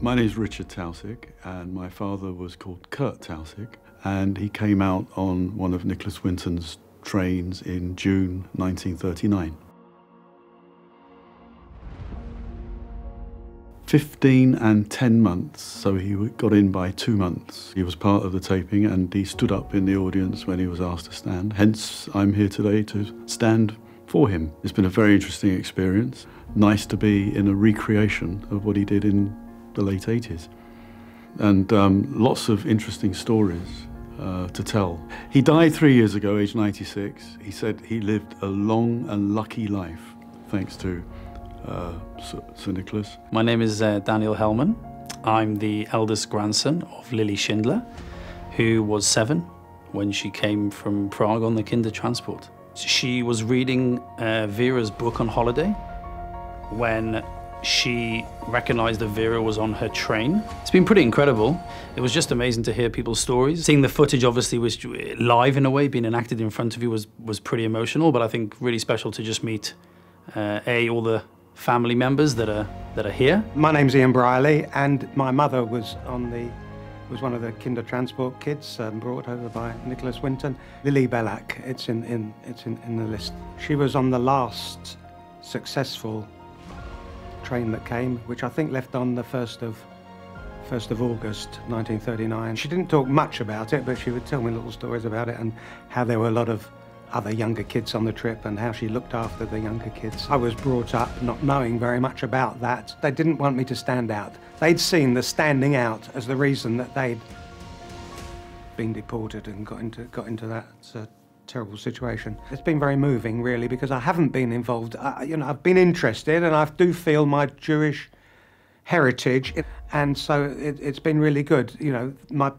My name is Richard Tausig, and my father was called Kurt Tausig, and he came out on one of Nicholasa Winton's trains in June 1939. 15 and 10 months, so he got in by 2 months. He was part of the taping and he stood up in the audience when he was asked to stand. Hence, I'm here today to stand for him. It's been a very interesting experience. Nice to be in a recreation of what he did in the late 80s. And lots of interesting stories to tell. He died 3 years ago, aged 96. He said he lived a long and lucky life, thanks to Sir Nicholas. My name is Daniel Hellman. I'm the eldest grandson of Lily Schindler, who was 7 when she came from Prague on the Kindertransport. She was reading Vera's book on holiday when she recognized that Vera was on her train. It's been pretty incredible. It was just amazing to hear people's stories. Seeing the footage, obviously, was live in a way, being enacted in front of you was pretty emotional, but I think really special to just meet all the family members that are here. My name's Ian Briley, and my mother was one of the Kindertransport kids brought over by Nicholasa Winton. Lily Bellac, it's in the list. She was on the last successful train that came, which I think left on the 1st of August 1939. She didn't talk much about it, but she would tell me little stories about it and how there were a lot of other younger kids on the trip and how she looked after the younger kids. I was brought up not knowing very much about that. They didn't want me to stand out. They'd seen the standing out as the reason that they'd been deported and got into that terrible situation. It's been very moving, really, because I haven't been involved. You know, I've been interested, and I do feel my Jewish heritage, and so it's been really good. You know, my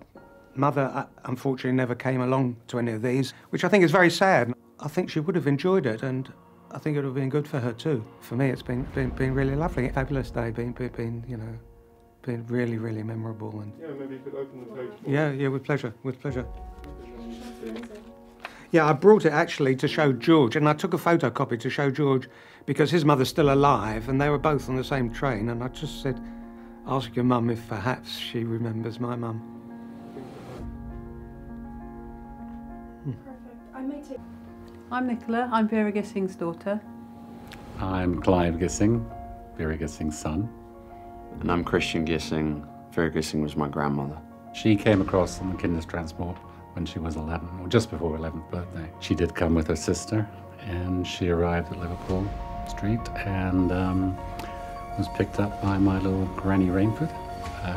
mother, unfortunately, never came along to any of these, which I think is very sad. I think she would have enjoyed it, and I think it would have been good for her too. For me, it's been really lovely. Fabulous day, been really, really memorable. And yeah, maybe you could open the page. Yeah, with pleasure, with pleasure. Yeah, I brought it actually to show George, and I took a photocopy to show George because his mother's still alive, and they were both on the same train, and I just said, ask your mum if perhaps she remembers my mum. Perfect. I'm Nicola. I'm Vera Gissing's daughter. I'm Clive Gissing, Vera Gissing's son. And I'm Christian Gissing. Vera Gissing was my grandmother. She came across on the Kindertransport when she was 11, or just before her 11th birthday. She did come with her sister, and she arrived at Liverpool Street and was picked up by my little Granny Rainford,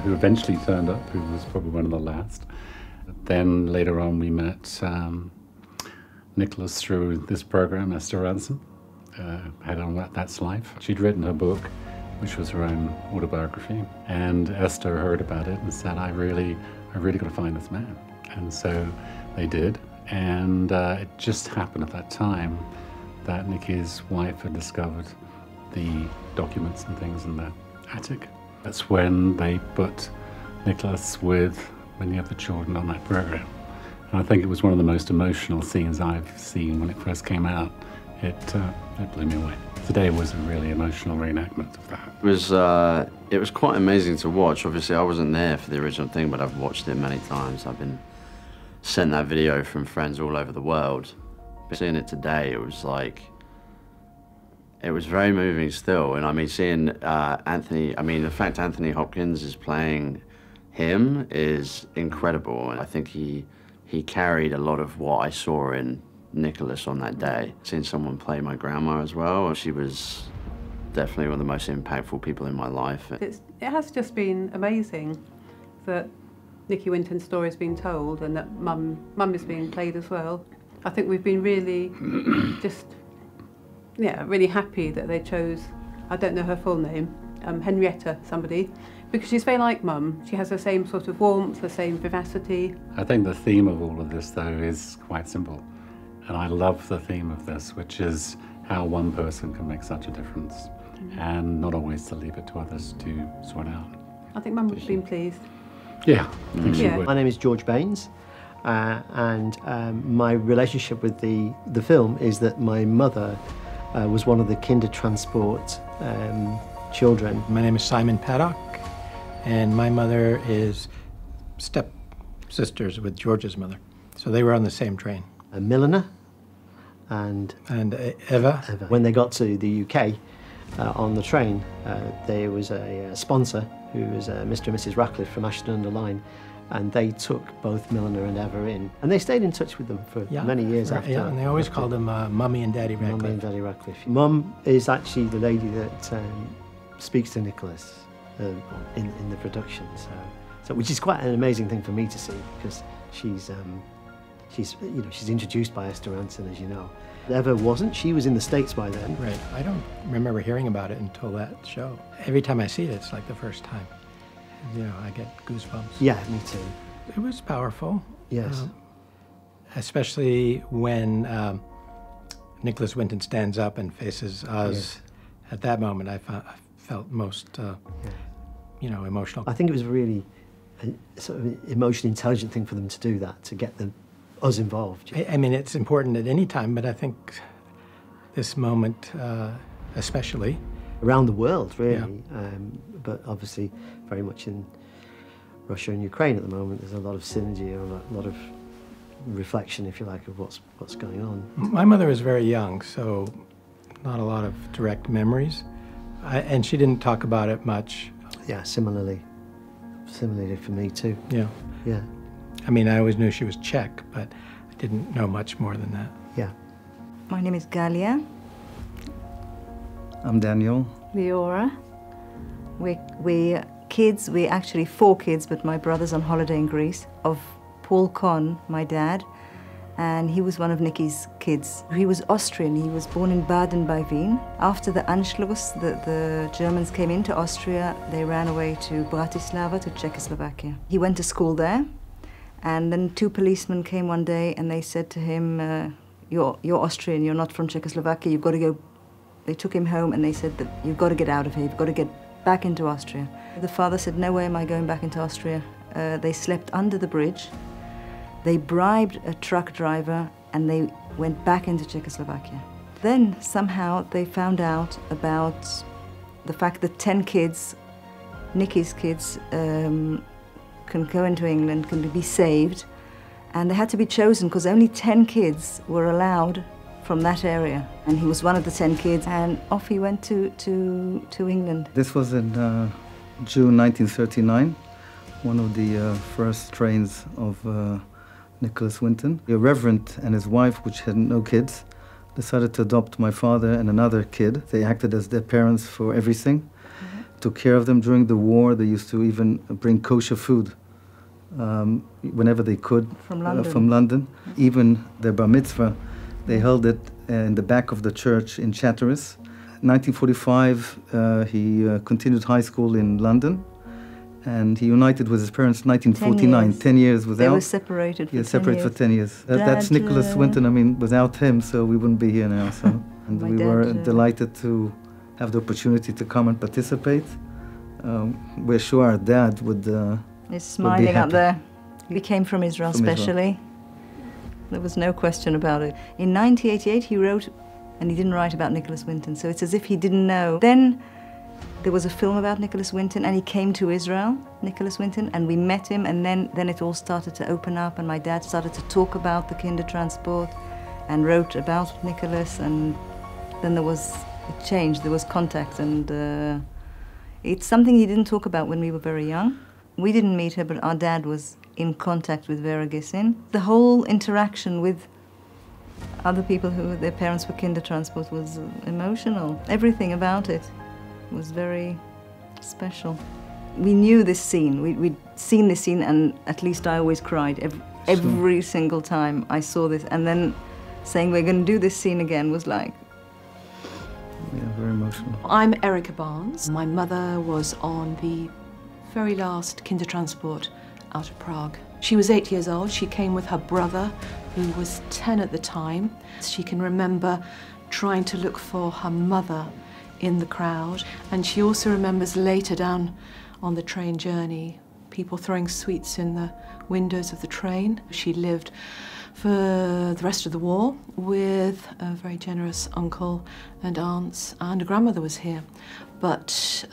who eventually turned up, who was probably one of the last. Then later on we met Nicholas through this program, Esther Ransom, had on That's Life. She'd written her book, which was her own autobiography, and Esther heard about it and said, I really got to find this man. And so they did, and it just happened at that time that Nicky's wife had discovered the documents and things in the attic. That's when they put Nicholas with many of the children on that program. And I think it was one of the most emotional scenes I've seen when it first came out. It blew me away. Today was a really emotional reenactment of that. It was quite amazing to watch. Obviously, I wasn't there for the original thing, but I've watched it many times. I've been sent that video from friends all over the world. Seeing it today, it was like, it was very moving still. And I mean, seeing the fact Anthony Hopkins is playing him is incredible. And I think he carried a lot of what I saw in Nicholas on that day. Seeing someone play my grandma as well, she was definitely one of the most impactful people in my life. It has just been amazing that Nicky Winton's story has been told and that Mum is being played as well. I think we've been really really happy that they chose, I don't know her full name, Henrietta somebody, because she's very like Mum. She has the same sort of warmth, the same vivacity. I think the theme of all of this, though, is quite simple. And I love the theme of this, which is how one person can make such a difference, and not always to leave it to others to sort out. I think Mum would have been pleased. Yeah, I think she would. My name is George Baines, and my relationship with the film is that my mother was one of the Kindertransport children. My name is Simon Paddock, and my mother is step-sisters with George's mother. So they were on the same train. A milliner and Eva. When they got to the UK on the train, there was a sponsor who was Mr. and Mrs. Ratcliffe from Ashton-under-Lyne, and they took both Milliner and Eva in. And they stayed in touch with them for many years after. Yeah, and they always called them Mummy and Daddy Ratcliffe. Mummy and Daddy Ratcliffe. Mum is actually the lady that speaks to Nicholas in the production, so which is quite an amazing thing for me to see, because she's introduced by Esther Ranson, as you know. Eva wasn't. She was in the States by then. Right. I don't remember hearing about it until that show. Every time I see it, it's like the first time. You know, I get goosebumps. Yeah, me too. It was powerful. Yes. Especially when Nicholas Winton stands up and faces Oz. Yes. At that moment, I felt most, emotional. I think it was really a sort of emotionally intelligent thing for them to do that, to get us involved. I mean, it's important at any time, but I think this moment especially. Around the world, really, but obviously very much in Russia and Ukraine at the moment. There's a lot of synergy, a lot of reflection, if you like, of what's going on. My mother was very young, so not a lot of direct memories, and she didn't talk about it much. Yeah, similarly for me too. Yeah. Yeah. I mean, I always knew she was Czech, but I didn't know much more than that. Yeah. My name is Galia. I'm Daniel. Leora. We're kids, we're actually 4 kids, but my brother's on holiday in Greece, of Paul Kohn, my dad, and he was one of Nicky's kids. He was Austrian. He was born in Baden by Wien. After the Anschluss, the Germans came into Austria. They ran away to Bratislava, to Czechoslovakia. He went to school there, and then 2 policemen came one day and they said to him, you're Austrian, you're not from Czechoslovakia, you've got to go. They took him home and they said that you've got to get out of here, you've got to get back into Austria. The father said, no way am I going back into Austria. They slept under the bridge. They bribed a truck driver and they went back into Czechoslovakia. Then somehow they found out about the fact that 10 kids, Nicky's kids, can go into England, can be saved, and they had to be chosen because only 10 kids were allowed from that area. And he was one of the 10 kids, and off he went to England. This was in June 1939, one of the first trains of Nicholas Winton. A reverend and his wife, which had no kids, decided to adopt my father and another kid. They acted as their parents for everything, took care of them. During the war, they used to even bring kosher food whenever they could from London. Even their bar mitzvah, they held it in the back of the church in Chatteris. In 1945, he continued high school in London, and he united with his parents in 1949. 10 years without. They were separated for 10 separated years. for 10 years. That's Nicholas Winton. I mean, without him, so we wouldn't be here now. So, and we were delighted to have the opportunity to come and participate. We're sure our dad would. He's smiling up there. He came from Israel especially. There was no question about it. In 1988, he wrote, and he didn't write about Nicholas Winton, so it's as if he didn't know. Then there was a film about Nicholas Winton, and he came to Israel, Nicholas Winton, and we met him, and then it all started to open up, and my dad started to talk about the Kindertransport and wrote about Nicholas, and then there was a change, there was contact, and it's something he didn't talk about when we were very young. We didn't meet her, but our dad was in contact with Vera Gissin. The whole interaction with other people who their parents were Kindertransport was emotional. Everything about it was very special. We knew this scene. We'd seen this scene, and at least I always cried every single time I saw this. And then saying we're going to do this scene again was like... Yeah, very emotional. I'm Erica Barnes. My mother was on the very last Kindertransport out of Prague. She was 8 years old. She came with her brother, who was 10 at the time. She can remember trying to look for her mother in the crowd. And she also remembers later down on the train journey, people throwing sweets in the windows of the train. She lived for the rest of the war with a very generous uncle and aunts, and a grandmother was here. But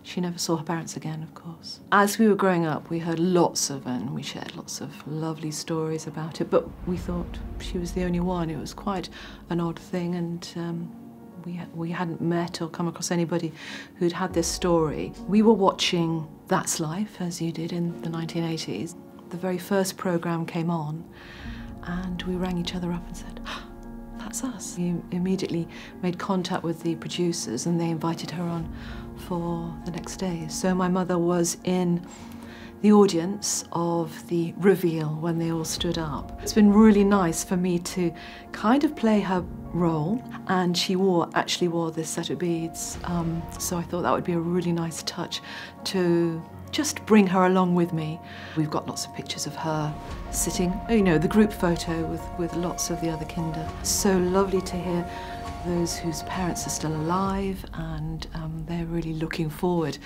She never saw her parents again, of course. As we were growing up, we heard lots of, and we shared lots of lovely stories about it, but we thought she was the only one. It was quite an odd thing, and we hadn't met or come across anybody who'd had this story. We were watching That's Life, as you did in the 1980s. The very first programme came on, and we rang each other up and said, that's us. We immediately made contact with the producers, and they invited her on for the next day. So my mother was in the audience of the reveal when they all stood up. It's been really nice for me to kind of play her role, and she actually wore this set of beads, so I thought that would be a really nice touch to just bring her along with me. We've got lots of pictures of her sitting, you know, the group photo with lots of the other kinder. So lovely to hear those whose parents are still alive, and they're really looking forward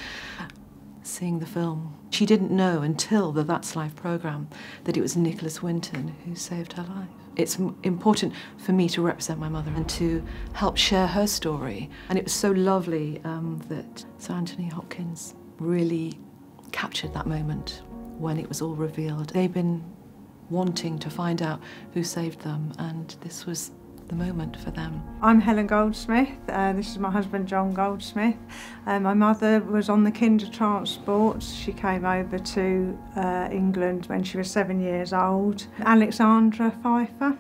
seeing the film. She didn't know until the That's Life programme that it was Nicholasa Wintona who saved her life. It's important for me to represent my mother and to help share her story. And it was so lovely that Sir Anthony Hopkins really captured that moment when it was all revealed. They've been wanting to find out who saved them, and this was the moment for them. I'm Helen Goldsmith. This is my husband John Goldsmith. My mother was on the kinder transport. She came over to England when she was 7 years old. Alexandra Pfeiffer.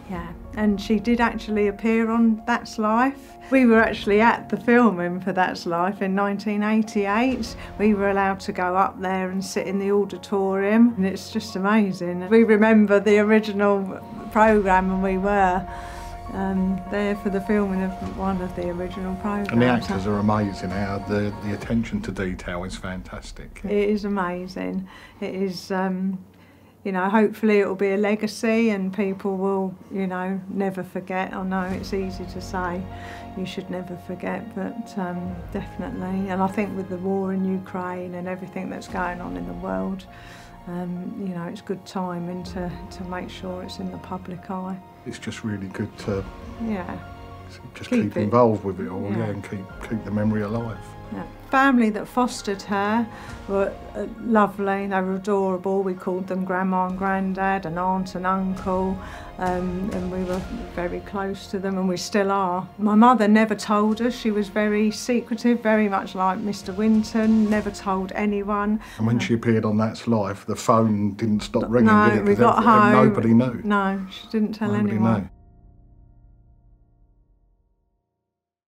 Yeah, and she did actually appear on That's Life. We were actually at the filming for That's Life in 1988. We were allowed to go up there and sit in the auditorium, and it's just amazing. We remember the original programme, and we were there for the filming of one of the original programmes. And the actors are amazing. How the attention to detail is fantastic. It is amazing. It is. You know, hopefully it will be a legacy and people will, you know, never forget. I know it's easy to say you should never forget, but definitely. And I think with the war in Ukraine and everything that's going on in the world, you know, it's good timing to make sure it's in the public eye. It's just really good to just keep it involved with it all, and keep the memory alive. Yeah. Family that fostered her were lovely, they were adorable. We called them Grandma and Grandad and Aunt and Uncle, and we were very close to them, and we still are. My mother never told us. She was very secretive, very much like Mr. Winton, never told anyone. And when she appeared on That's Life, the phone didn't stop ringing, did it? No, we got home. Nobody knew. No, she didn't tell Nobody anyone. knew.